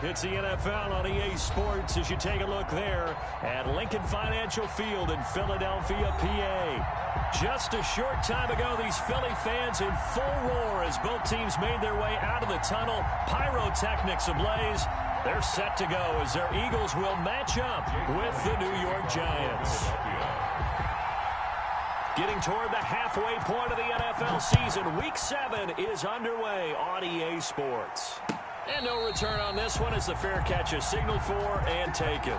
It's the NFL on EA Sports as you take a look there at Lincoln Financial Field in Philadelphia, PA. Just a short time ago, these Philly fans in full roar as both teams made their way out of the tunnel. Pyrotechnics ablaze. They're set to go as their Eagles will match up with the New York Giants. Getting toward the halfway point of the NFL season, Week 7 is underway on EA Sports. And no return on this one as the fair catch is signaled for and taken.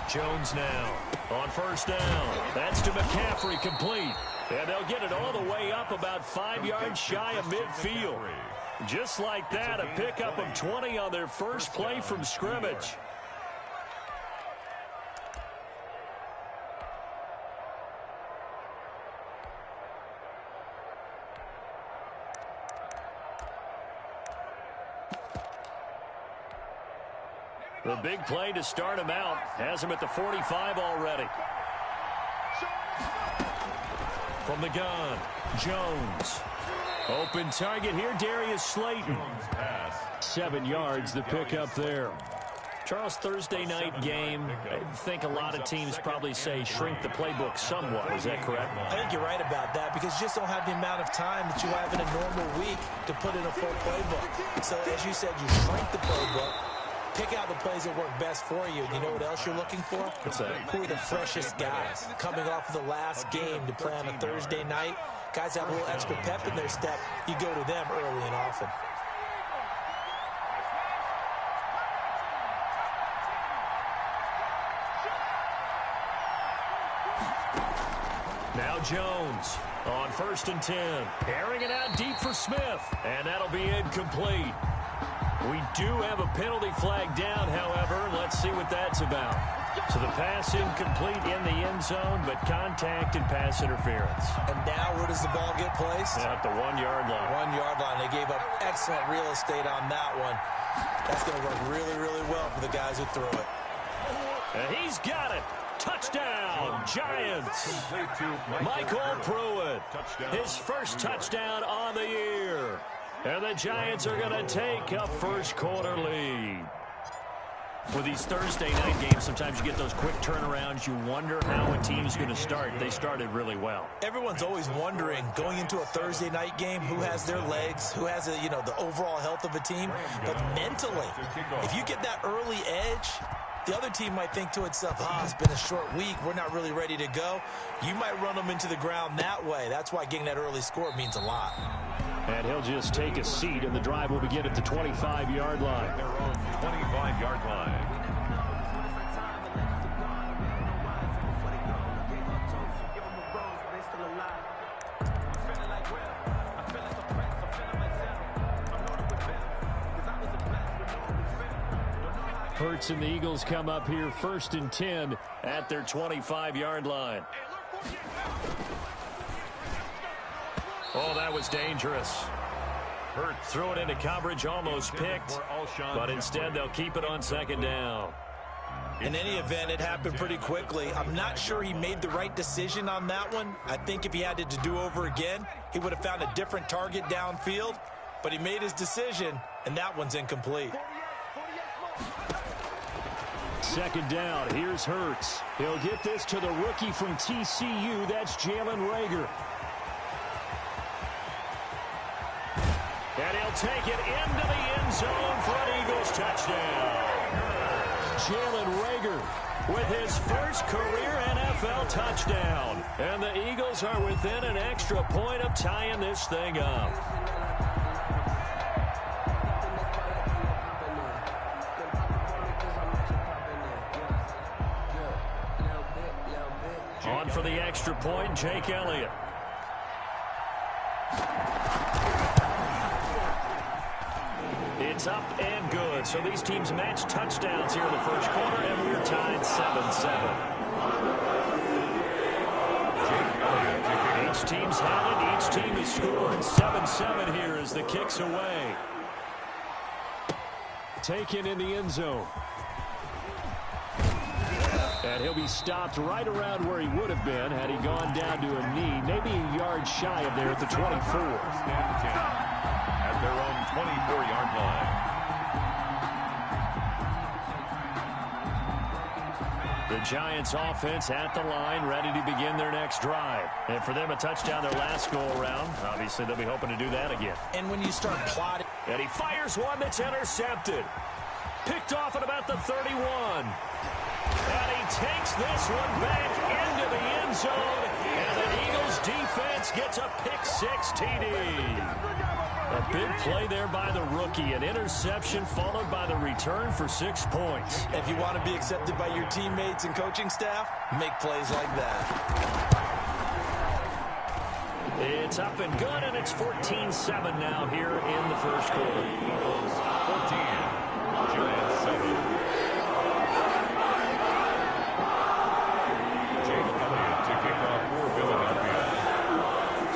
Jones now on first down. That's to McCaffrey, complete. And they'll get it all the way up about 5 yards shy of midfield. Just like that, a pickup of 20 on their first play from scrimmage. The big play to start him out has him at the 45 already. From the gun, Jones. Open target here, Darius Slayton. 7 yards, the pickup there. Charles, Thursday night game, I think a lot of teams probably say shrink the playbook somewhat. Is that correct? I think you're right about that because you just don't have the amount of time that you have in a normal week to put in a full playbook. So, as you said, you shrink the playbook. Pick out the plays that work best for you. You know what else you're looking for? What's that? Who are the freshest guys? Coming off of the last game to play on a Thursday night, guys have a little extra pep in their step. You go to them early and often. Now Jones on 1st and 10. Airing it out deep for Smith. And that'll be incomplete. We do have a penalty flag down, however. Let's see what that's about. So the pass incomplete in the end zone, but contact and pass interference. And now where does the ball get placed? At the 1 yard line. 1 yard line. They gave up excellent real estate on that one. That's going to work really, really well for the guys who threw it. And he's got it. Touchdown, Giants. Michael Pruitt, his first touchdown on the year. And the Giants are going to take a first quarter lead. With these Thursday night games, sometimes you get those quick turnarounds. You wonder how a team is going to start. They started really well. Everyone's always wondering, going into a Thursday night game, who has their legs, who has the overall health of a team. But mentally, if you get that early edge, the other team might think to itself, it's been a short week. We're not really ready to go. You might run them into the ground that way. That's why getting that early score means a lot. And he'll just take a seat, and the drive will begin at the 25-yard line. Their own 25-yard line. Hurts and the Eagles come up here 1st and 10 at their 25-yard line. Oh, that was dangerous. Hurts threw it into coverage, almost picked, but instead they'll keep it on 2nd down. In any event, it happened pretty quickly. I'm not sure he made the right decision on that one. I think if he had to do over again, he would have found a different target downfield, but he made his decision, and that one's incomplete. 2nd down, here's Hurts. He'll get this to the rookie from TCU, that's Jalen Reagor. And he'll take it into the end zone for an Eagles touchdown. Jalen Reagor with his first career NFL touchdown. And the Eagles are within an extra point of tying this thing up. On for the extra point, Jake Elliott. It's up and good. So these teams match touchdowns here in the first quarter, and we're tied 7-7. Each team's had it. Each team has scored. 7-7 here as the kick's away. Taken in the end zone. And he'll be stopped right around where he would have been had he gone down to a knee, maybe a yard shy of there at the 24. At their own 24-yard line. The Giants offense at the line, ready to begin their next drive. And for them, a touchdown their last go-around. Obviously, they'll be hoping to do that again. And when you start plotting... And he fires one that's intercepted. Picked off at about the 31. And he takes this one back into the end zone. And the Eagles defense gets a pick-6 TD. A big play there by the rookie. An interception followed by the return for 6 points. If you want to be accepted by your teammates and coaching staff, make plays like that. It's up and good, and it's 14-7 now here in the first quarter. Eagles 14, Giants 7. Jake Elliott to kick off for Philadelphia.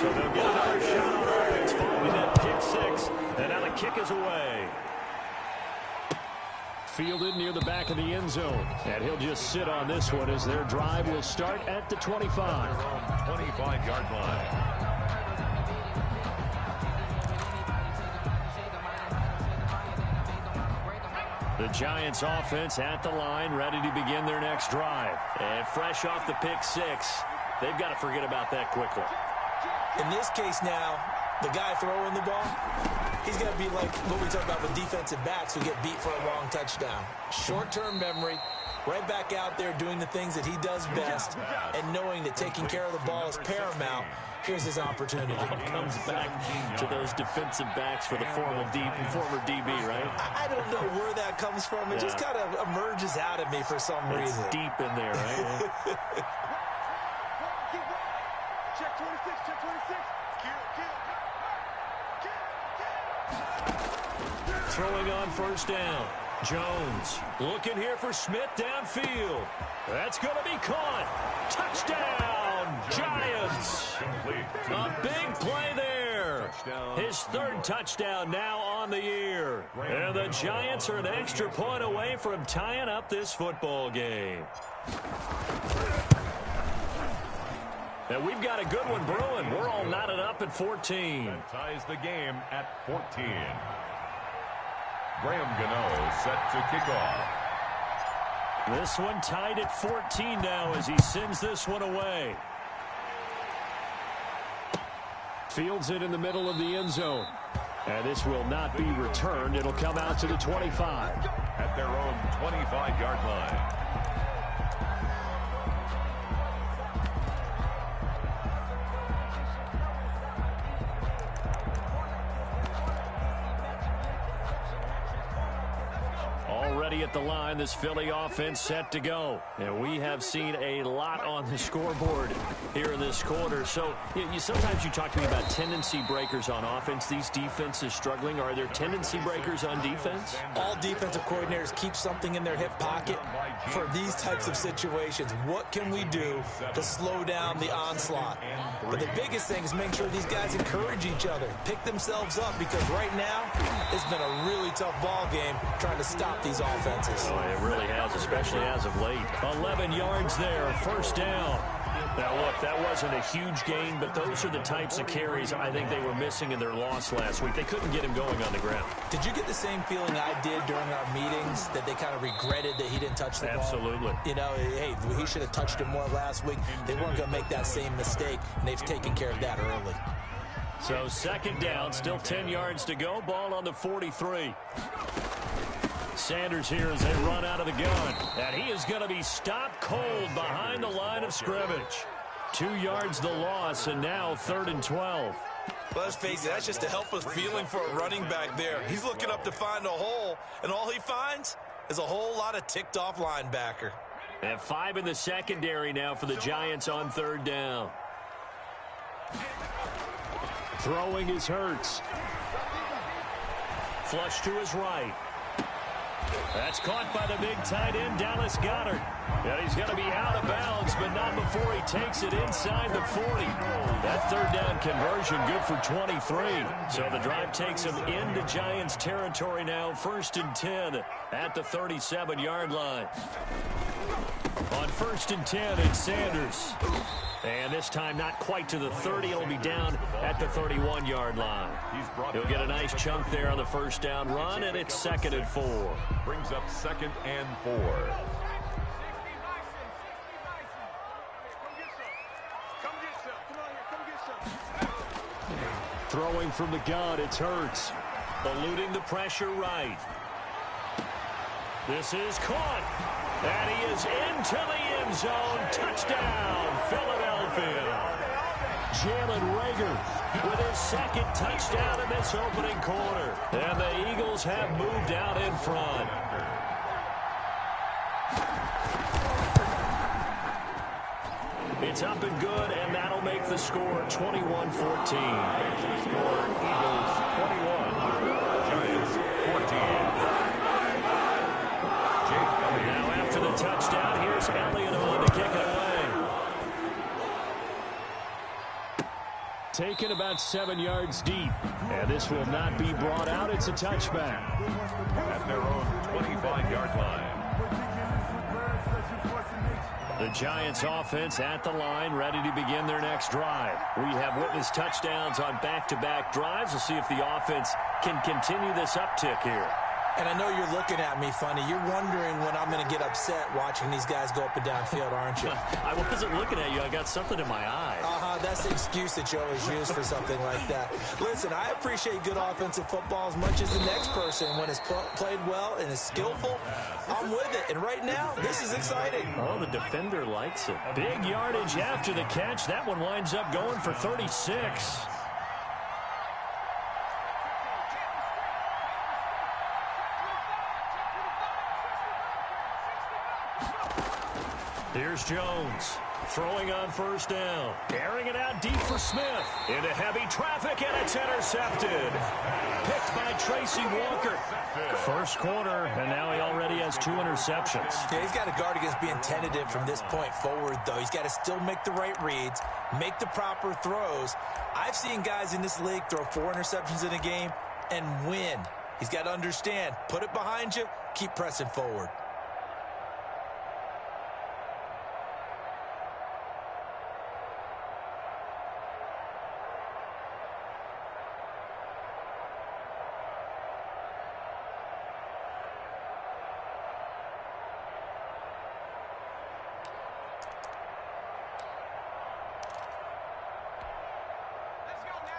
So they'll get another shot on offense following that pick-6, and now the kick is away. Fielded near the back of the end zone, and he'll just sit on this one as their drive will start at the 25. 25-yard line. The Giants offense at the line, ready to begin their next drive. And fresh off the pick-6, they've got to forget about that quickly. In this case now, the guy throwing the ball, he's got to be like what we talk about with defensive backs who get beat for a long touchdown. Short-term memory, right back out there doing the things that he does best, and knowing that taking care of the ball is paramount. Here's his opportunity. It comes back to those defensive backs for the former DB, right? I don't know where that comes from. It just kind of emerges out of me for some reason. It's deep in there, right? Check 26, check 26. Throwing on first down. Jones looking here for Smith downfield. That's going to be caught. Touchdown, Giants. A big play there. His third touchdown now on the year. And the Giants are an extra point away from tying up this football game. And we've got a good one brewing. We're all knotted up at 14. That ties the game at 14. Graham Gano set to kick off. This one tied at 14 now as he sends this one away. Fields it in the middle of the end zone. And this will not be returned. It'll come out to the 25. At their own 25-yard line. Already at the line, this Philly offense set to go. And we have seen a lot on the scoreboard here in this quarter. So sometimes you talk to me about tendency breakers on offense. These defenses struggling. Are there tendency breakers on defense? All defensive coordinators keep something in their hip pocket for these types of situations. What can we do to slow down the onslaught? But the biggest thing is make sure these guys encourage each other, pick themselves up, because right now it's been a really tough ball game trying to stop these offenses. Oh, it really has, especially as of late. 11 yards there, first down. Now, look, that wasn't a huge gain, but those are the types of carries I think they were missing in their loss last week. They couldn't get him going on the ground. Did you get the same feeling I did during our meetings, that they kind of regretted that he didn't touch the ball? Absolutely. You know, hey, he should have touched it more last week. They weren't going to make that same mistake, and they've taken care of that early. So second down, still 10 yards to go. Ball on the 43. Sanders here as they run out of the gun. And he is going to be stopped cold behind the line of scrimmage. 2 yards the loss, and now 3rd and 12. Well, let's face it, that's just a helpless feeling for a running back there. He's looking up to find a hole, and all he finds is a whole lot of ticked-off linebacker. And 5 in the secondary now for the Giants on 3rd down. Throwing is Hurts. Flush to his right. That's caught by the big tight end, Dallas Goedert. And he's going to be out of bounds, but not before he takes it inside the 40. That 3rd down conversion good for 23. So the drive takes him into Giants territory now. 1st and 10 at the 37-yard line. On 1st and 10, it's Sanders. And this time not quite to the 30. He'll be down at the 31-yard line. He'll get a nice chunk there on the 1st down run, and it's 2nd and 4. Brings up 2nd and 4. Throwing from the gun, it's Hurts. Eluding the pressure right. This is caught. And he is into the end zone. Touchdown, Philadelphia. Jalen Reagor with his 2nd touchdown in this opening quarter. And the Eagles have moved out in front. It's up and good, and that'll make the score 21-14. Eagles 21, Giants 14. Now after the touchdown, here's Elliott on to kick it away. Taken about 7 yards deep, and this will not be brought out. It's a touchback. At their own 25-yard line. The Giants offense at the line, ready to begin their next drive. We have witnessed touchdowns on back-to-back drives. We'll see if the offense can continue this uptick here. And I know you're looking at me funny. You're wondering when I'm going to get upset watching these guys go up and down field, aren't you? I wasn't looking at you. I got something in my eye. That's the excuse that you always use for something like that. Listen, I appreciate good offensive football as much as the next person. When it's played well and is skillful, I'm with it. And right now, this is exciting. Oh, the defender likes it. Big yardage after the catch. That one winds up going for 36. Here's Jones. Throwing on 1st down. Airing it out deep for Smith. Into heavy traffic, and it's intercepted. Picked by Tracy Walker. 1st quarter, and now he already has 2 interceptions. Yeah, he's got to guard against being tentative from this point forward, though. He's got to still make the right reads, make the proper throws. I've seen guys in this league throw 4 interceptions in a game and win. He's got to understand, put it behind you, keep pressing forward.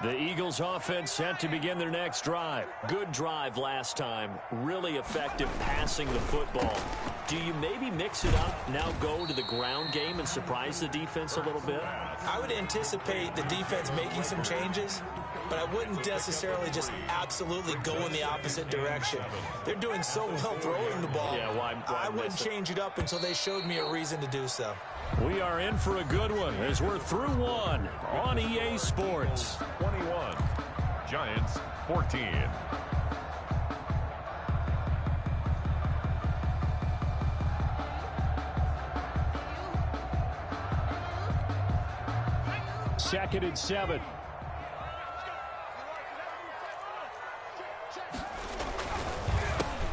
The Eagles offense set to begin their next drive. Good drive last time. Really effective passing the football. Do you maybe mix it up, now go to the ground game and surprise the defense a little bit? I would anticipate the defense making some changes, but I wouldn't necessarily just absolutely go in the opposite direction. They're doing so well throwing the ball. Yeah, why I wouldn't change it up until they showed me a reason to do so. We are in for a good one as we're through one on EA Sports. 21, Giants 14. Second and 7.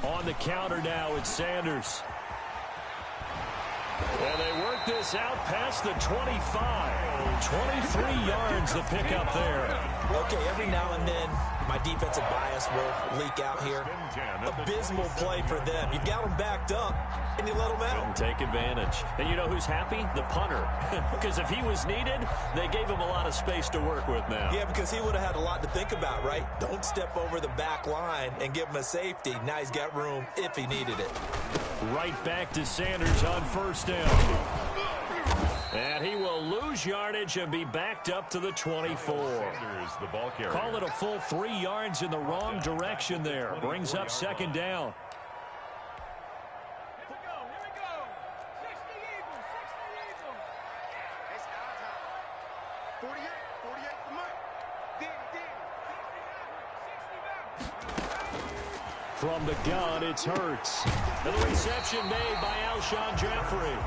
On the counter now, it's Sanders. And they work this out past the 25. 23 yards the pickup there. Okay, every now and then, my defensive bias will leak out here. Abysmal play for them. You've got them backed up, and you let them out. Couldn't take advantage. And you know who's happy? The punter. Because if he was needed, they gave him a lot of space to work with now. Yeah, because he would have had a lot to think about, right? Don't step over the back line and give him a safety. Now he's got room if he needed it. Right back to Sanders on 1st down. And he will lose yardage and be backed up to the 24. Sanders, the ball carrier. Call it a full 3 yards in the wrong direction there. Brings up 2nd down. the gun, it's Hurts. And the reception made by Alshon Jeffrey.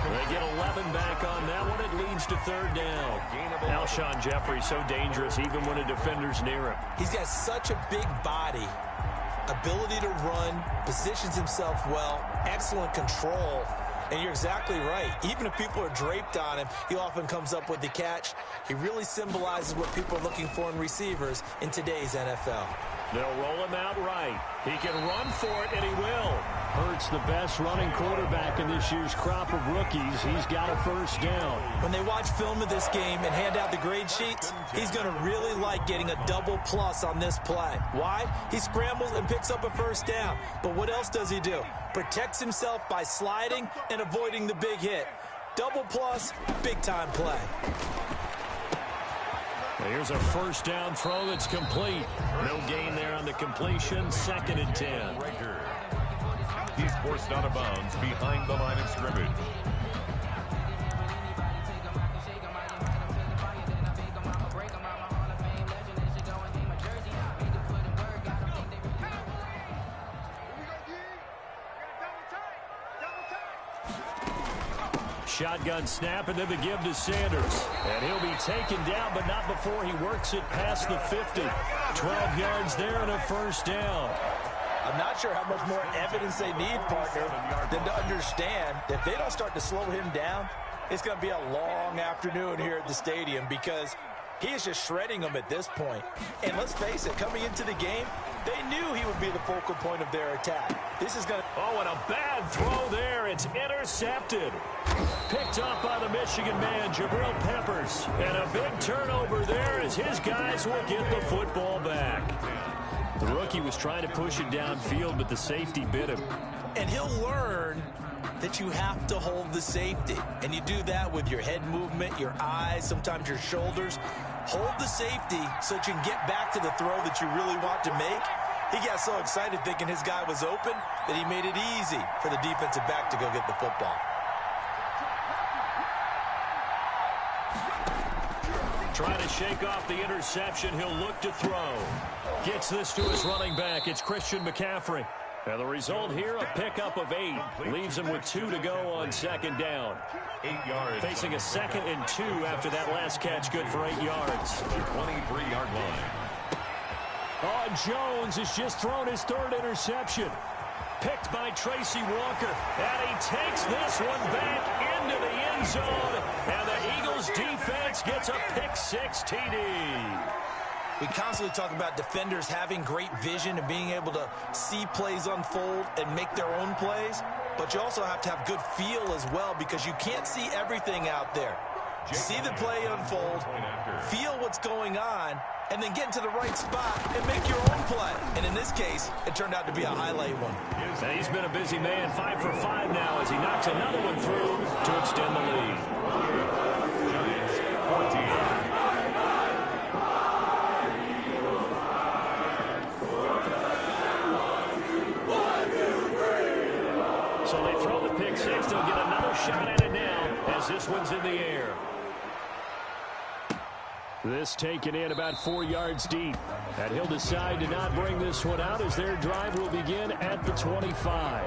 They get 11 back on that one. It leads to third down. Alshon Jeffrey so dangerous even when a defender's near him. He's got such a big body, ability to run, positions himself well, excellent control. And you're exactly right. Even if people are draped on him, he often comes up with the catch. He really symbolizes what people are looking for in receivers in today's NFL. They'll roll him out right. He can run for it, and he will. Hurts the best running quarterback in this year's crop of rookies. He's got a first down. When they watch film of this game and hand out the grade sheets, he's going to really like getting a double plus on this play. Why? He scrambles and picks up a first down. But what else does he do? Protects himself by sliding and avoiding the big hit. Double plus, big-time play. Here's a first down throw that's complete. No gain there on the completion. 2nd and 10. He's forced out of bounds behind the line of scrimmage. Shotgun snap, and then the give to Sanders. And he'll be taken down, but not before he works it past the 50. 12 yards there and a first down. I'm not sure how much more evidence they need, partner, than to understand that if they don't start to slow him down, it's going to be a long afternoon here at the stadium because he is just shredding them at this point. And let's face it, coming into the game, they knew he would be the focal point of their attack. This is going to... Oh, and a bad throw there. It's intercepted. Picked up by the Michigan man, Jabril Peppers. And a big turnover there as his guys will get the football back. The rookie was trying to push it downfield, but the safety bit him. And he'll learn that you have to hold the safety. And you do that with your head movement, your eyes, sometimes your shoulders. Hold the safety so that you can get back to the throw that you really want to make. He got so excited thinking his guy was open that he made it easy for the defensive back to go get the football. Trying to shake off the interception. He'll look to throw. Gets this to his running back. It's Christian McCaffrey. And the result here, a pickup of 8. Leaves him with 2 to go on 2nd down. 8 yards. Facing a 2nd and 2 after that last catch. Good for 8 yards. 23-yard line. Oh, Jones has just thrown his 3rd interception. Picked by Tracy Walker. And he takes this one back into the end zone. And the Eagles defense gets a pick-6 TD. We constantly talk about defenders having great vision and being able to see plays unfold and make their own plays. But you also have to have good feel as well because you can't see everything out there. See the play unfold, feel what's going on, and then get into the right spot and make your own play. And in this case, it turned out to be a highlight one. And he's been a busy man, 5 for 5 now as he knocks another one through to extend the lead. Giants 14. So they throw the pick 6. They'll get another shot at it now as this one's in the air. This taken in about 4 yards deep. And he'll decide to not bring this one out as their drive will begin at the 25.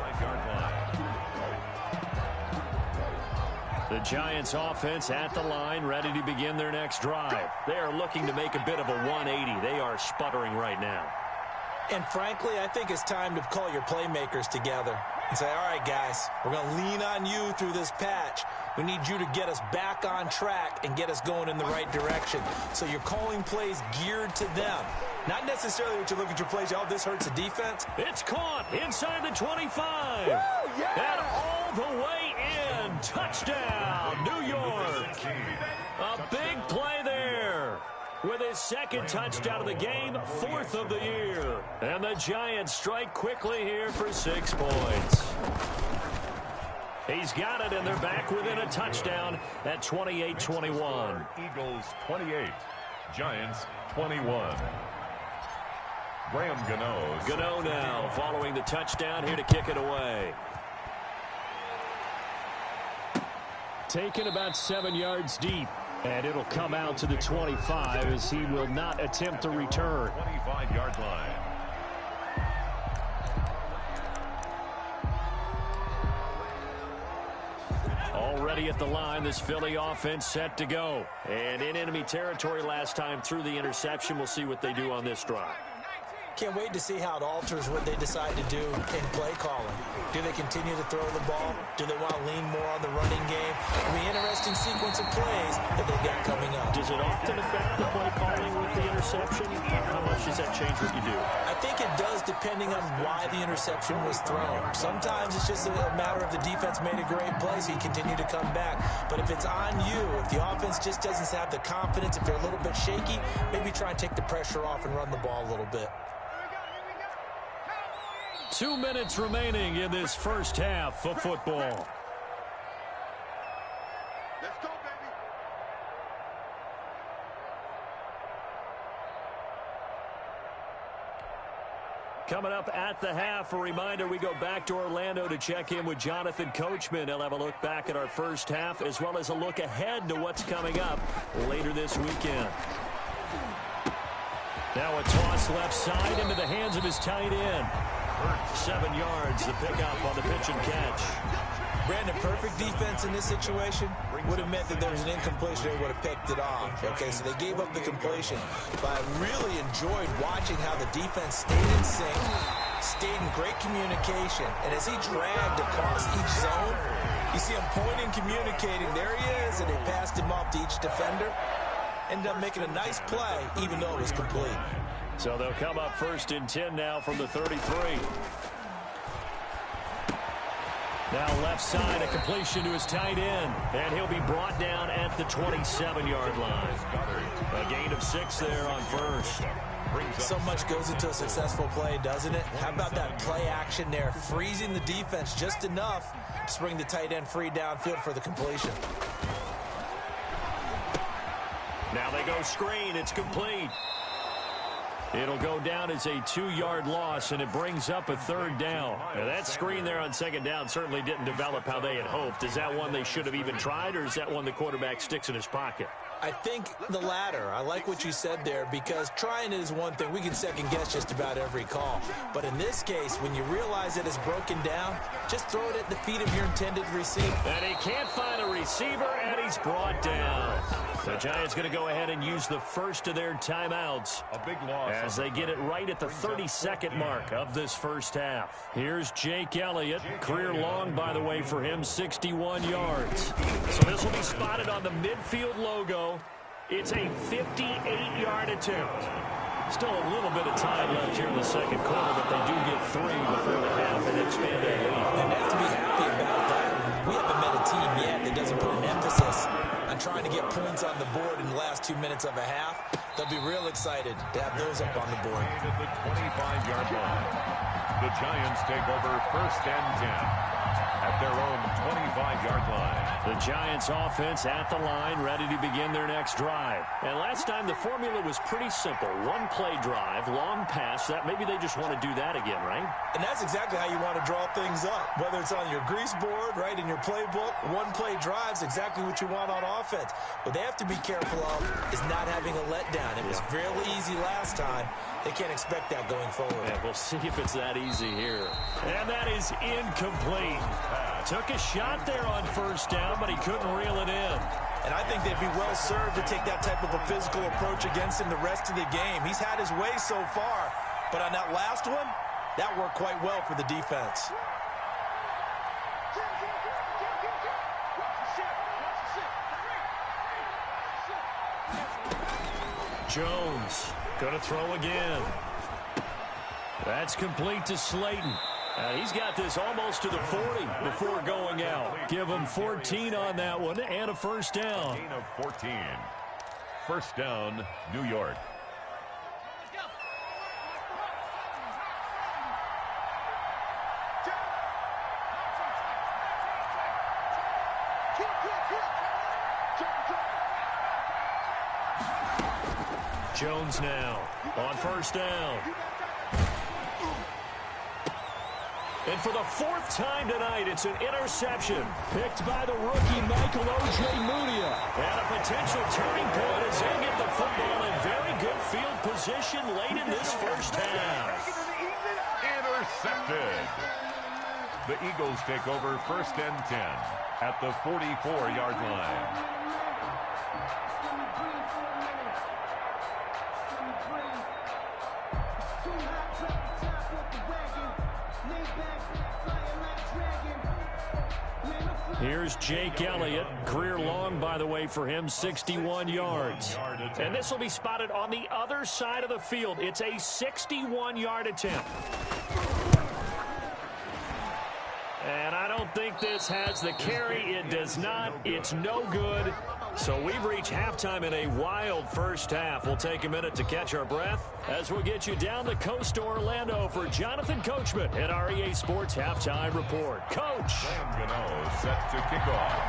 The Giants offense at the line, ready to begin their next drive. They are looking to make a bit of a 180. They are sputtering right now. And frankly, I think it's time to call your playmakers together and say, all right, guys, we're going to lean on you through this patch. We need you to get us back on track and get us going in the right direction. So you're calling plays geared to them. Not necessarily what you look at your plays, oh, this hurts the defense. It's caught inside the 25. Woo, yeah! And all the way in. Touchdown, New York. A big play there. With his 2nd touchdown of the game, 4th of the year. And the Giants strike quickly here for 6 points. He's got it, and they're back within a touchdown at 28-21. Eagles 28, Giants 21. Graham Gano. Gano now following the touchdown here to kick it away. Taken about 7 yards deep. And it'll come out to the 25 as he will not attempt to return. 25-yard line. Already at the line, this Philly offense set to go. And in enemy territory last time through the interception. We'll see what they do on this drive. Can't wait to see how it alters what they decide to do in play calling. Do they continue to throw the ball? Do they want to lean more on the running game? It'll be an interesting sequence of plays that they've got coming up. Does it often affect the play calling with the interception? How much does that change what you do? I think it does depending on why the interception was thrown. Sometimes it's just a matter of the defense made a great play, so you continue to come back. But if it's on you, if the offense just doesn't have the confidence, if they're a little bit shaky, maybe try and take the pressure off and run the ball a little bit. 2 minutes remaining in this first half of football. Let's go, baby. Coming up at the half, a reminder, we go back to Orlando to check in with Jonathan Coachman. He'll have a look back at our first half as well as a look ahead to what's coming up later this weekend. Now a toss left side into the hands of his tight end. 7 yards, the pickup on the pitch and catch. Brandon, perfect defense in this situation would have meant that there was an incompletion. They would have picked it off. Okay, so they gave up the completion. But I really enjoyed watching how the defense stayed in sync, stayed in great communication. And as he dragged across each zone, you see him pointing, communicating. There he is, and they passed him off to each defender. Ended up making a nice play, even though it was complete. So they'll come up 1st and 10 now from the 33. Now left side, a completion to his tight end. And he'll be brought down at the 27-yard line. A gain of 6 there on first. So much goes into a successful play, doesn't it? How about that play action there, freezing the defense just enough to bring the tight end free downfield for the completion. Now they go screen. It's complete. It'll go down as a 2-yard loss, and it brings up a 3rd down. Now, that screen there on 2nd down certainly didn't develop how they had hoped. Is that one they should have even tried, or is that one the quarterback sticks in his pocket? I think the latter. I like what you said there, because trying it is one thing. We can second-guess just about every call. But in this case, when you realize that it's broken down, just throw it at the feet of your intended receiver. And he can't find a receiver, and he's brought down. The Giants going to go ahead and use the first of their timeouts A big loss as they get it right at the 32nd mark of this first half. Here's Jake Elliott. Career long, by the way, for him, 61 yards. So this will be spotted on the midfield logo. It's a 58-yard attempt. Still a little bit of time left here in the second quarter, but they do get 3 before the half and expand that lead. And they have to be happy about that. We haven't met a team yet that doesn't put an emphasis on trying to get points on the board in the last 2 minutes of a half. They'll be real excited to have those up on the board. at the 25-yard line. The Giants take over 1st and 10 at their own 25-yard line. The Giants offense at the line, ready to begin their next drive. And last time the formula was pretty simple. 1-play drive, long pass. That maybe they just want to do that again, right? And that's exactly how you want to draw things up. Whether it's on your grease board, right, in your playbook, 1-play drive's exactly what you want on offense. What they have to be careful of is not having a letdown. It was fairly easy last time. They can't expect that going forward. Yeah, we'll see if it's that easy here. And that is incomplete. Took a shot there on 1st down, but he couldn't reel it in. And I think they'd be well served to take that type of a physical approach against him the rest of the game. He's had his way so far, but on that last one, that worked quite well for the defense. Jones going to throw again. That's complete to Slayton. He's got this almost to the 40 before going out. Give him 14 on that one and a 1st down. Gain of 14. 1st down, New York. Jones now on 1st down. And for the 4th time tonight, it's an interception picked by the rookie Michael Ojemudia. And a potential turning point as they get the football in very good field position late in this first half. Intercepted. The Eagles take over 1st and 10 at the 44-yard line. Here's Jake Elliott. Career long, by the way, for him, 61 yards. And this will be spotted on the other side of the field. It's a 61-yard attempt. And I don't think this has the carry. It does not. It's no good. So we've reached halftime in a wild first half. We'll take a minute to catch our breath as we'll get you down the coast to Orlando for Jonathan Coachman at our EA Sports Halftime Report. Coach. Sam Gano set to kick off.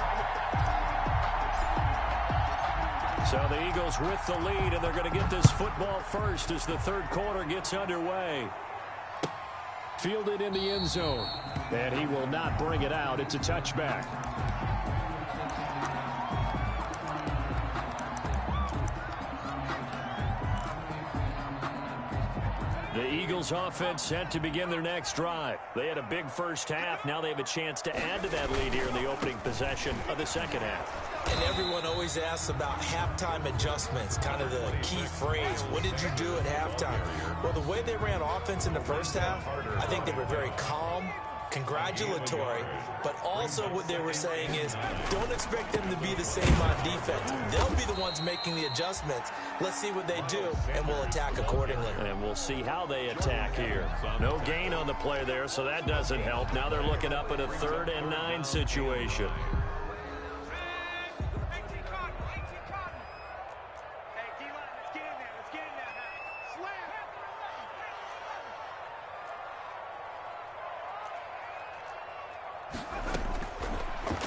So the Eagles with the lead, and they're going to get this football first as the third quarter gets underway. Fielded in the end zone, and he will not bring it out. It's a touchback. The Eagles offense set to begin their next drive. They had a big first half. Now they have a chance to add to that lead here in the opening possession of the second half. And everyone always asks about halftime adjustments, kind of the key phrase. What did you do at halftime? Well, the way they ran offense in the first half, I think they were very calm, congratulatory, but also what they were saying is don't expect them to be the same on defense. They'll be the ones making the adjustments. Let's see what they do, and we'll attack accordingly. And we'll see how they attack here. No gain on the play there, so that doesn't help. Now they're looking up at a 3rd and 9 situation.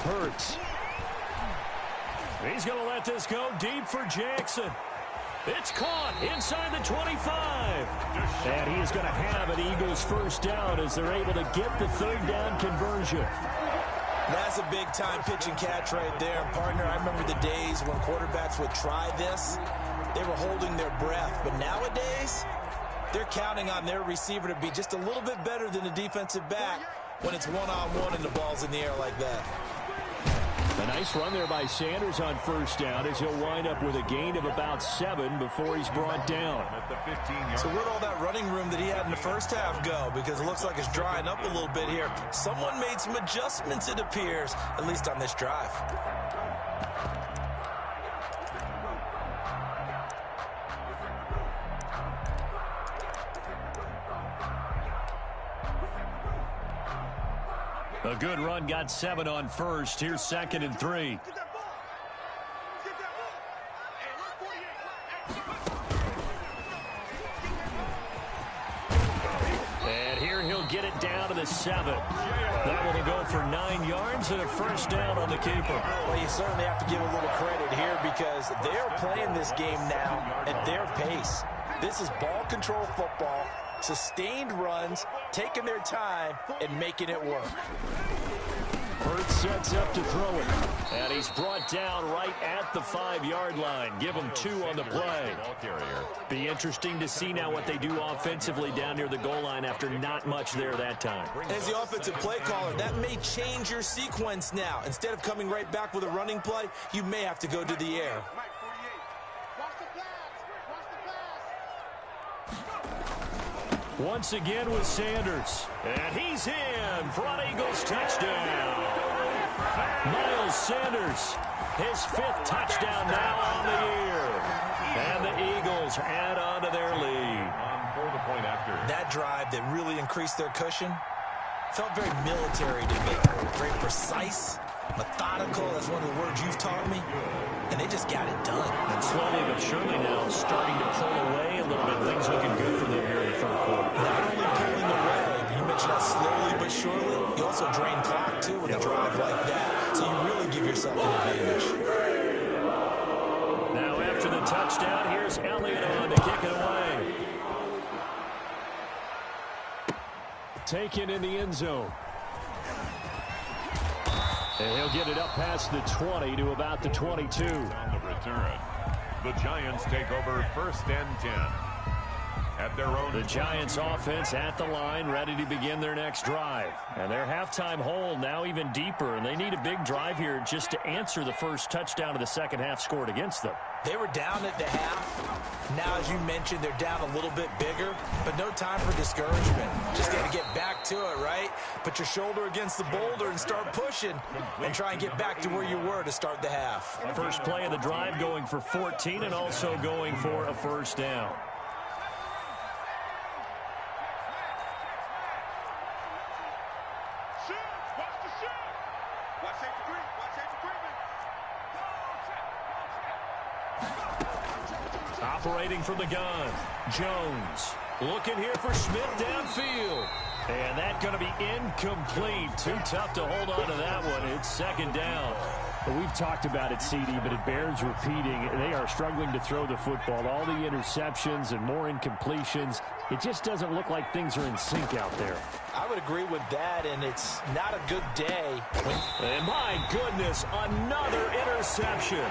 Hurts. He's going to let this go deep for Jackson. It's caught inside the 25. And he is going to have an Eagles first down as they're able to get the 3rd down conversion. That's a big-time pitch and catch right there. And, partner, I remember the days when quarterbacks would try this. They were holding their breath. But nowadays, they're counting on their receiver to be just a little bit better than the defensive back when it's one-on-one and the ball's in the air like that. A nice run there by Sanders on first down as he'll wind up with a gain of about 7 before he's brought down. So where'd all that running room that he had in the first half go? Because it looks like it's drying up a little bit here. Someone made some adjustments, it appears, at least on this drive. A good run, got 7 on first. Here's 2nd and 3. And here he'll get it down to the 7. That will go for 9 yards and a first down on the keeper. Well, you certainly have to give a little credit here because they are playing this game now at their pace. This is ball control football. Sustained runs, taking their time, and making it work. Hurts sets up to throw it. And he's brought down right at the 5-yard line. Give him 2 on the play. Be interesting to see now what they do offensively down near the goal line after not much there that time. As the offensive play caller, that may change your sequence now. Instead of coming right back with a running play, you may have to go to the air. Once again with Sanders. And he's in for an Eagles touchdown. Miles Sanders, his 5th touchdown now on the year. And the Eagles add on to their lead. That drive that really increased their cushion felt very military to me. Very precise, methodical. That's one of the words you've taught me. And they just got it done. And slowly but surely now starting to pull away a little bit. Things looking good for them here in the third quarter. Not only pulling away, you mentioned that slowly but surely. You also drain clock, too, with a drive like that. So you really give yourself an advantage. Now after the touchdown, here's Elliott on to kick it away. Taken in the end zone. And he'll get it up past the 20 to about the 22. On the return, the Giants take over 1st and 10. at their own. The Giants offense at the line, ready to begin their next drive. And their halftime hole now even deeper, and they need a big drive here just to answer the first touchdown of the second half scored against them. They were down at the half. Now, as you mentioned, they're down a little bit bigger, but no time for discouragement. Just got to get back to it, right? Put your shoulder against the boulder and start pushing and try and get back to where you were to start the half. First play of the drive going for 14 and also going for a first down. Operating from the gun, Jones. Looking here for Smith downfield. And that's going to be incomplete. Too tough to hold on to that one. It's second down. Well, we've talked about it, CD, but it bears repeating. They are struggling to throw the football. All the interceptions and more incompletions. It just doesn't look like things are in sync out there. I would agree with that, and it's not a good day. And my goodness, another interception.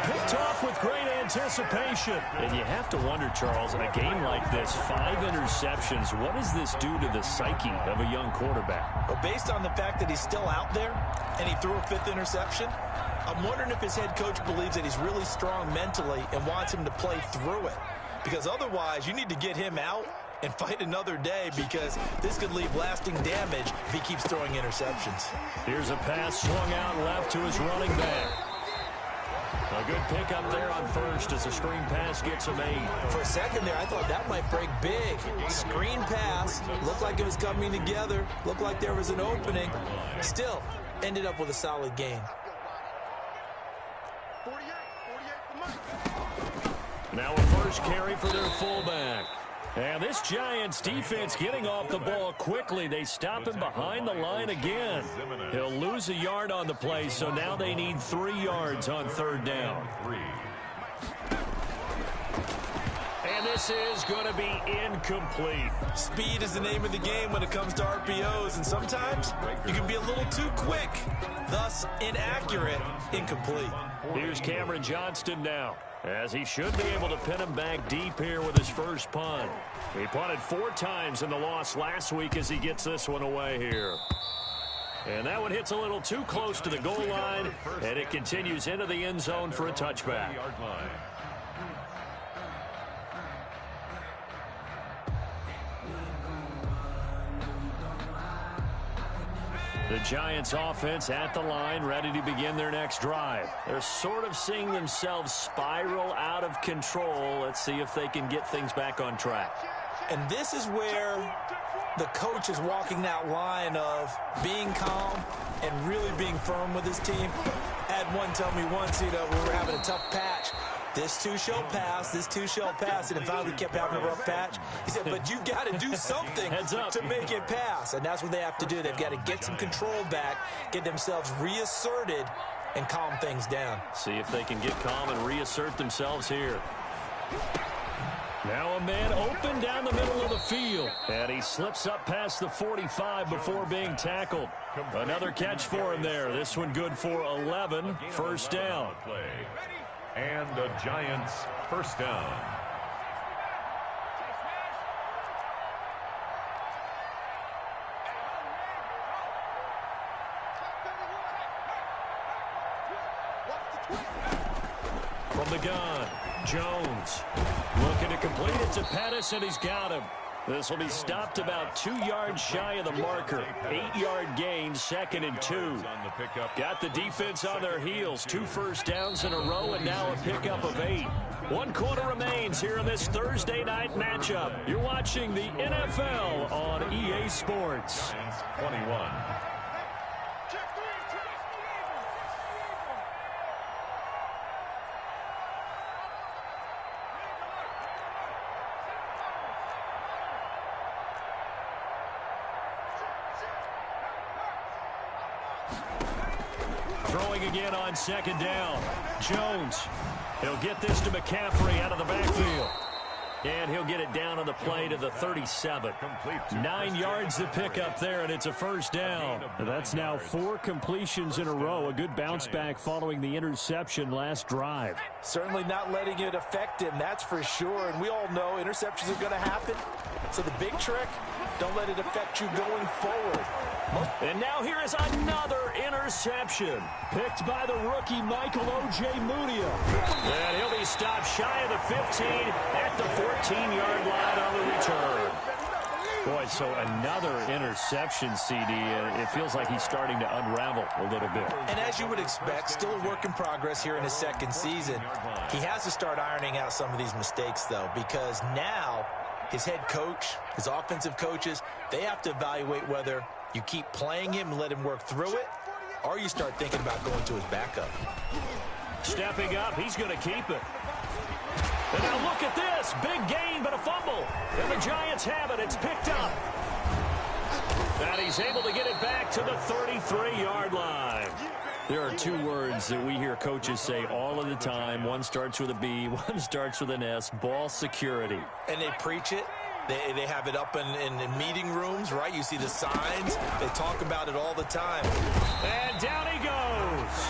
Picked off with great anticipation. And you have to wonder, Charles, in a game like this, 5 interceptions, what does this do to the psyche of a young quarterback? Well, based on the fact that he's still out there and he threw a 5th interception, I'm wondering if his head coach believes that he's really strong mentally and wants him to play through it. Because otherwise, you need to get him out and fight another day, because this could leave lasting damage if he keeps throwing interceptions. Here's a pass swung out left to his running back. A good pickup there on first as a screen pass gets him 8. For a second there, I thought that might break big. Screen pass, looked like it was coming together, looked like there was an opening. Still, ended up with a solid gain. Now a first carry for their fullback. And this Giants defense getting off the ball quickly. They stop him behind the line again. He'll lose a yard on the play, so now they need 3 yards on third down. And this is going to be incomplete. Speed is the name of the game when it comes to RPOs, and sometimes you can be a little too quick, thus inaccurate, incomplete. Here's Cameron Johnston now, as he should be able to pin him back deep here with his first punt. He punted 4 times in the loss last week as he gets this one away here. And that one hits a little too close to the goal line, and it continues into the end zone for a touchback. The Giants offense at the line, ready to begin their next drive. They're sort of seeing themselves spiral out of control. Let's see if they can get things back on track. And this is where the coach is walking that line of being calm and really being firm with his team. I had one tell me once, we were having a tough patch. This too shall pass, this too shall pass, and it finally kept having a rough patch. He said, but you've got to do something to make it pass, and that's what they have to do. They've got to get some control back, get themselves reasserted, and calm things down. See if they can get calm and reassert themselves here. Now a man open down the middle of the field, and he slips up past the 45 before being tackled. Another catch for him there. This one good for 11, first down. And the Giants first down. From the gun, Jones looking to complete it to Pettis, and he's got him. This will be stopped about 2 yards shy of the marker. 8-yard gain, 2nd and 2. Got the defense on their heels. 2 first downs in a row, and now a pickup of 8. 1 quarter remains here in this Thursday night matchup. You're watching the NFL on EA Sports. 21. Throwing again on second down. Jones. He'll get this to McCaffrey out of the backfield. And he'll get it down on the play to the 37. 9 yards to pick up there, and it's a first down. That's now 4 completions in a row. A good bounce back following the interception last drive. Certainly not letting it affect him, that's for sure. And we all know interceptions are going to happen. So the big trick, don't let it affect you going forward. And now here is another interception. Picked by the rookie Michael Ojemudia. And he'll be stopped shy of the 15 at the 14-yard line on the return. Boy, so another interception, CD. It feels like he's starting to unravel a little bit. And as you would expect, still a work in progress here in his second season. He has to start ironing out some of these mistakes, though, because now his head coach, his offensive coaches, they have to evaluate whether you keep playing him and let him work through it, or you start thinking about going to his backup. Stepping up, he's going to keep it. And now look at this. Big gain, but a fumble. And the Giants have it. It's picked up. And he's able to get it back to the 33-yard line. There are 2 words that we hear coaches say all of the time. One starts with a B, one starts with an S. Ball security. And they preach it. They have it up in meeting rooms, right? You see the signs. They talk about it all the time. And down he goes.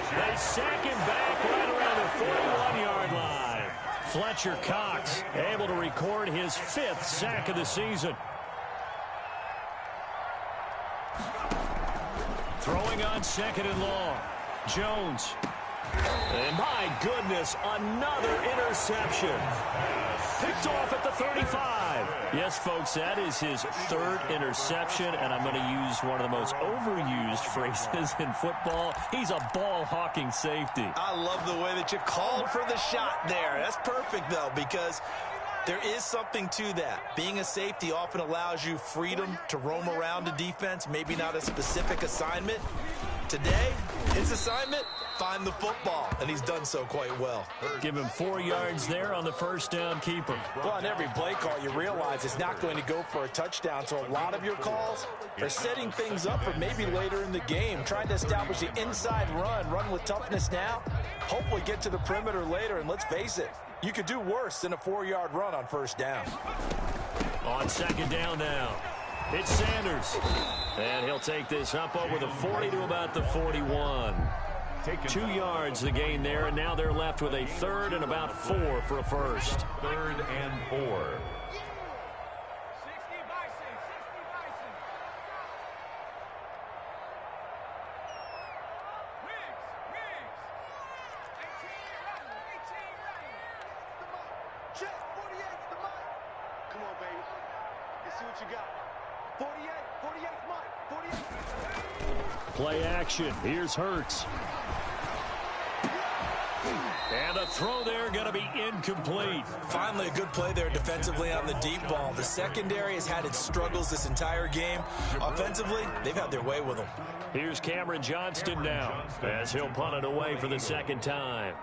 They sack him back right around the 41-yard line. Fletcher Cox able to record his 5th sack of the season. Throwing on 2nd and long. Jones. And my goodness, another interception. Picked off at the 35. Yes, folks, that is his 3rd interception, and I'm going to use one of the most overused phrases in football. He's a ball-hawking safety. I love the way that you called for the shot there. That's perfect, though, because there is something to that. Being a safety often allows you freedom to roam around the defense, maybe not a specific assignment. Today, his assignment, find the football, and he's done so quite well. Give him 4 yards there on the first down keeper. Well, on every play call, you realize it's not going to go for a touchdown, so a lot of your calls are setting things up for maybe later in the game, trying to establish the inside run with toughness now, hopefully get to the perimeter later, and let's face it, you could do worse than a 4-yard run on first down. On 2nd down now. It's Sanders. And he'll take this up over the 40 to about the 41. 2 yards the gain there, and now they're left with a 3rd and about 4 for a first. 3rd and 4. Come on, baby. Let's see what you got. 48, Mike. 48. Play action. Here's Hurts. And the throw there going to be incomplete. Finally, a good play there defensively on the deep ball. The secondary has had its struggles this entire game. Offensively, they've had their way with them. Here's Cameron Johnston now as he'll punt it away for the 2nd time.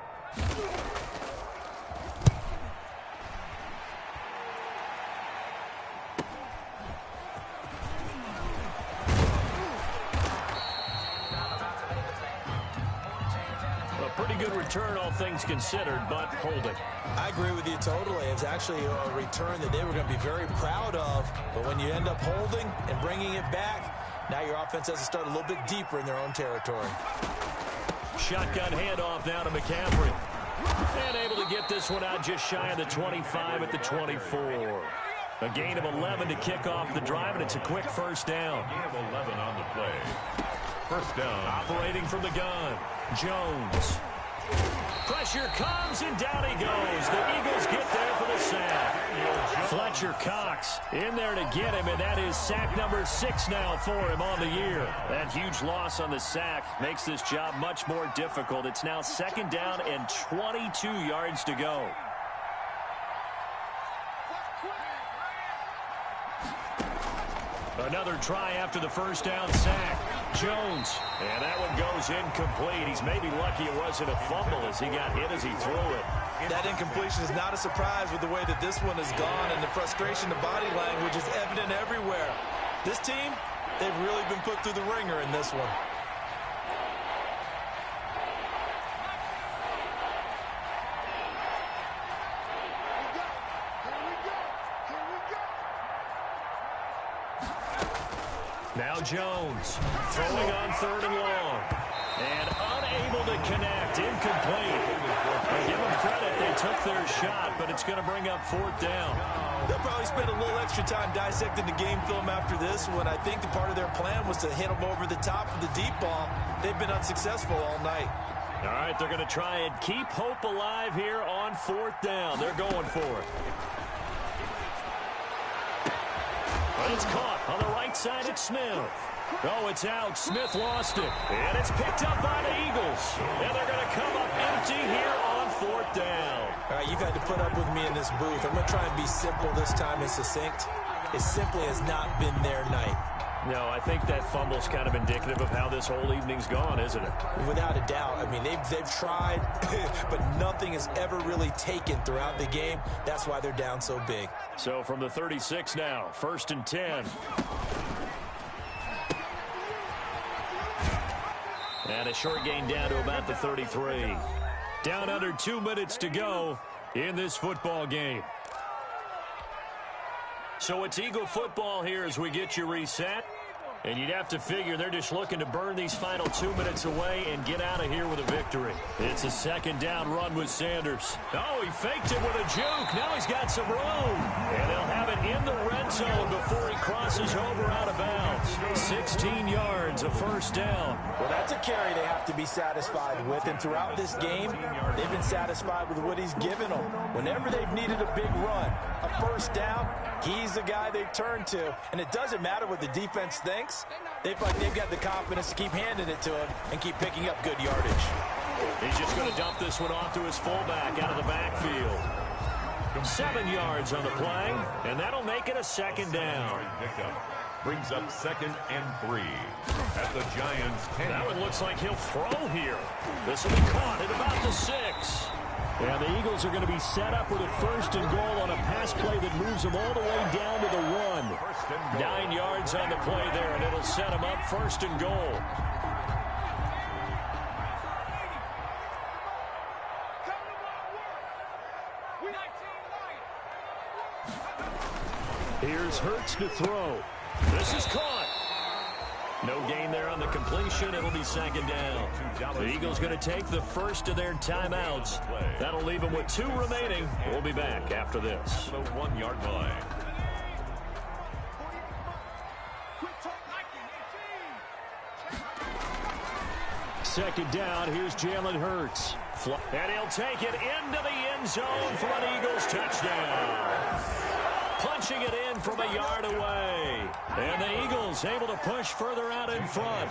Pretty good return, all things considered, but holding. I agree with you totally. It's actually a return that they were going to be very proud of. But when you end up holding and bringing it back, now your offense has to start a little bit deeper in their own territory. Shotgun handoff now to McCaffrey. And able to get this one out just shy of the 25 at the 24. A gain of 11 to kick off the drive, and it's a quick first down. Gain of 11 on the play. First down. Operating from the gun. Jones. Pressure comes, and down he goes. The Eagles get there for the sack. Fletcher Cox in there to get him, and that is sack number 6 now for him on the year. That huge loss on the sack makes this job much more difficult. It's now 2nd down and 22 yards to go. Another try after the first down sack. Jones, and that one goes incomplete. He's maybe lucky it wasn't a fumble as he got hit as he threw it. That incompletion is not a surprise with the way that this one has gone, and the frustration, the body language is evident everywhere. This team, they've really been put through the ringer in this one. Now Jones throwing on 3rd and long. And unable to connect. Incomplete. Well, give them credit. They took their shot, but it's going to bring up 4th down. They'll probably spend a little extra time dissecting the game film after this one. I think the part of their plan was to hit them over the top of the deep ball. They've been unsuccessful all night. All right, they're going to try and keep hope alive here on 4th down. They're going for it. But it's caught on the right side. It's Smith. Oh, it's out. Smith lost it. And it's picked up by the Eagles. And they're going to come up empty here on 4th down. All right, you've had to put up with me in this booth. I'm going to try and be simple this time and succinct. It simply has not been their night. No, I think that fumble's kind of indicative of how this whole evening's gone, isn't it? Without a doubt. I mean, they've tried, but nothing has ever really taken throughout the game. That's why they're down so big. So from the 36 now, 1st and 10. And a short gain down to about the 33. Down under 2 minutes to go in this football game. So it's Eagle football here as we get you reset. And you'd have to figure they're just looking to burn these final 2 minutes away and get out of here with a victory. It's a 2nd down run with Sanders. Oh, he faked it with a juke. Now he's got some room. And they'll have it in the red zone before he crosses over out of bounds. 16 yards, a 1st down. Well, that's a carry they have to be satisfied with. And throughout this game, they've been satisfied with what he's given them. Whenever they've needed a big run, a 1st down, he's the guy they've turned to. And it doesn't matter what the defense thinks. They feel like they've got the confidence to keep handing it to him and keep picking up good yardage. He's just going to dump this one off to his fullback out of the backfield. 7 yards on the play, and that'll make it a 2nd down. Brings up 2nd and 3 at the Giants' 10. That one looks like he'll throw here. This will be caught at about the 6. And the Eagles are going to be set up with a 1st and goal on a pass play that moves them all the way down to the 1. 9 yards on the play there, and it'll set them up 1st and goal. Here's Hurts to throw. This is caught. No gain there on the completion. It'll be 2nd down. The Eagles going to take the first of their timeouts. That'll leave them with 2 remaining. We'll be back after this. The 1-yard line. Second down. Here's Jalen Hurts. And he'll take it into the end zone for an Eagles touchdown. Punching it in from a yard away. And the Eagles able to push further out in front.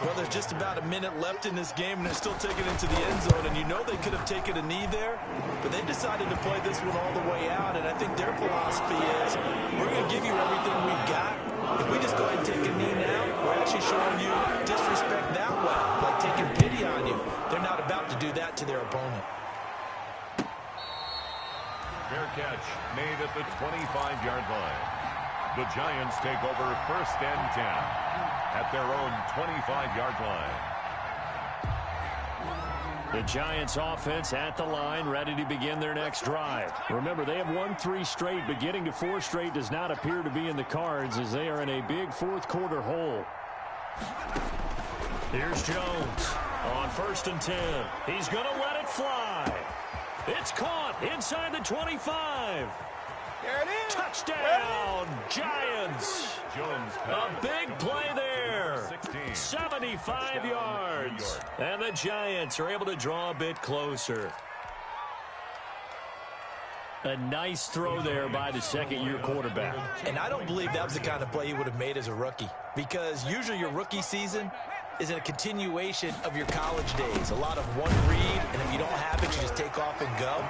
Well, there's just about a minute left in this game, and they're still taking it into the end zone. And you know they could have taken a knee there, but they decided to play this one all the way out. And I think their philosophy is, we're going to give you everything we've got. If we just go ahead and take a knee now, we're actually showing you disrespect that way, like taking pity on you. They're not about to do that to their opponent. Fair catch made at the 25-yard line. The Giants take over 1st and 10 at their own 25-yard line. The Giants offense at the line, ready to begin their next drive. Remember, they have won 3 straight, but getting to 4 straight does not appear to be in the cards as they are in a big 4th quarter hole. Here's Jones on 1st and 10. He's going to let it fly. It's caught inside the 25. There it is. Touchdown, Giants. Jones. A big play there. 75 yards. And the Giants are able to draw a bit closer. A nice throw there by the 2nd-year quarterback. And I don't believe that was the kind of play he would have made as a rookie, because usually your rookie season is a continuation of your college days. A lot of one read, and if you don't have it, you just take off and go.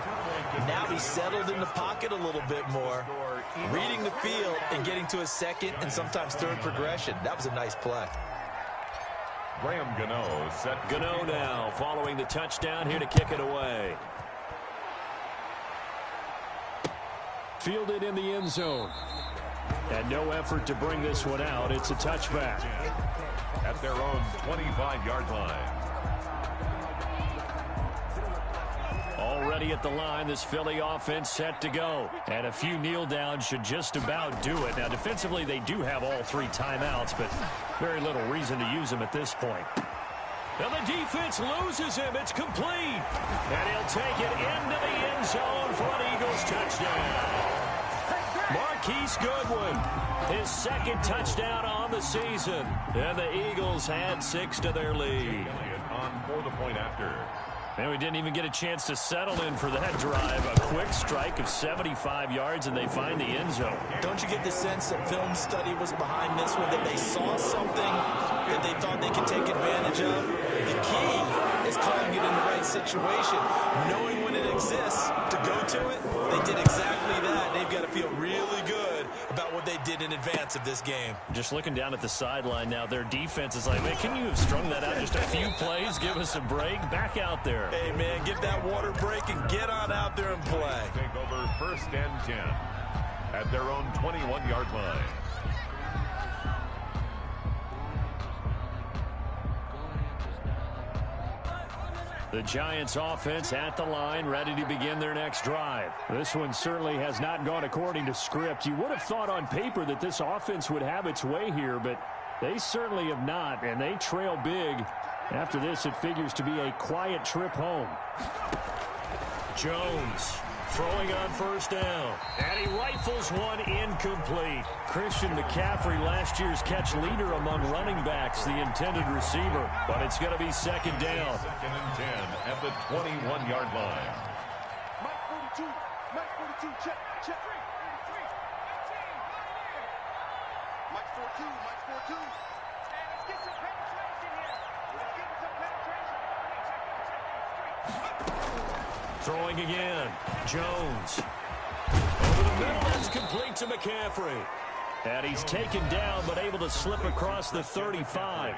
Now he's settled in the pocket a little bit more, reading the field and getting to his 2nd and sometimes 3rd progression. That was a nice play. Graham Gano set. Gano now following the touchdown here to kick it away. Fielded in the end zone. And no effort to bring this one out. It's a touchback. At their own 25-yard line. ready at the line. This Philly offense set to go. And a few kneel downs should just about do it. Now, defensively, they do have all 3 timeouts, but very little reason to use them at this point. And the defense loses him. It's complete. And he'll take it into the end zone for an Eagles touchdown. Marquise Goodwin, his 2nd touchdown on the season. And the Eagles add 6 to their lead. On for the point after. And we didn't even get a chance to settle in for that drive. A quick strike of 75 yards, and they find the end zone. Don't you get the sense that film study was behind this one, that they saw something that they thought they could take advantage of? The key is calling it in the right situation, knowing when it exists to go to it. They did exactly that. They've got to feel really good about what they did in advance of this game. Just looking down at the sideline now, their defense is like, man, can you have strung that out just a few plays? Give us a break. Back out there. Hey, man, give that water break and get on out there and play. Take over 1st and 10 at their own 21-yard line. The Giants offense at the line, ready to begin their next drive. This one certainly has not gone according to script. You would have thought on paper that this offense would have its way here, but they certainly have not, and they trail big. After this, it figures to be a quiet trip home. Jones throwing on 1st down, and he rifles one incomplete. Christian McCaffrey, last year's catch leader among running backs, the intended receiver, but it's going to be 2nd down. 2nd and 10 at the 21-yard line. Mike 42, check. Mike 42. Let's get some penetration here. Throwing again. Jones. Over the middle, that's complete to McCaffrey. And he's taken down, but able to slip across the 35.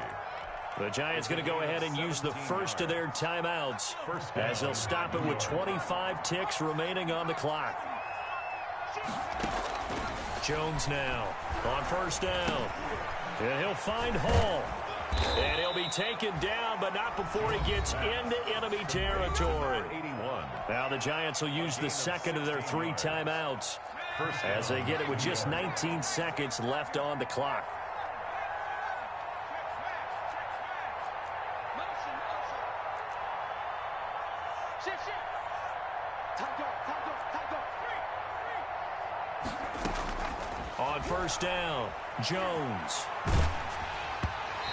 The Giants going to go ahead and use the first of their timeouts as they'll stop it with 25 ticks remaining on the clock. Jones now on 1st down. And he'll find Hall. And he'll be taken down, but not before he gets into enemy territory. 81. Now the Giants will use the 2nd of their 3 timeouts as they get it with just 19 seconds left on the clock. On 1st down, Jones.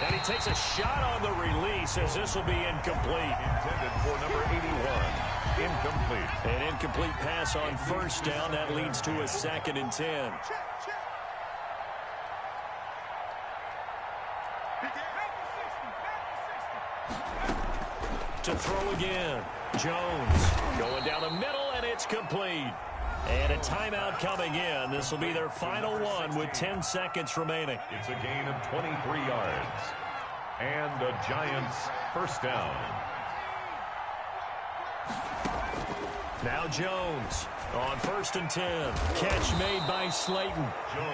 And he takes a shot on the release as this will be incomplete. Intended for number 81. Incomplete. An incomplete pass on 1st down. That leads to a 2nd and 10. To throw again. Jones going down the middle, and it's complete. And a timeout coming in. This will be their final one with 10 seconds remaining. It's a gain of 23 yards. And the Giants 1st down. Now Jones on 1st and 10. Catch made by Slayton.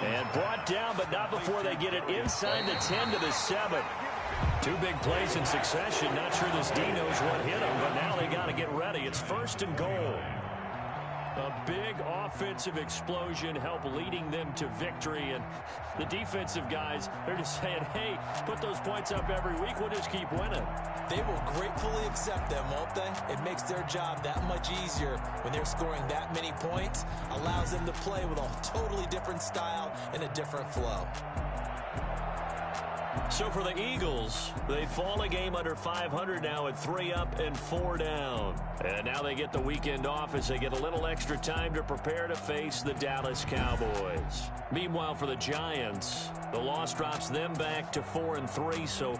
And brought down, but not before they get it inside the 10 to the 7. 2 big plays in succession. Not sure this D knows what hit him, but now they got to get ready. It's 1st and goal. A big offensive explosion helped leading them to victory. And the defensive guys, they're just saying, hey, put those points up every week. We'll just keep winning. They will gratefully accept them, won't they? It makes their job that much easier when they're scoring that many points. Allows them to play with a totally different style and a different flow. So for the Eagles, they fall a game under 500 now at 3 up and 4 down. And now they get the weekend off as they get a little extra time to prepare to face the Dallas Cowboys. Meanwhile, for the Giants, the loss drops them back to 4 and 3, so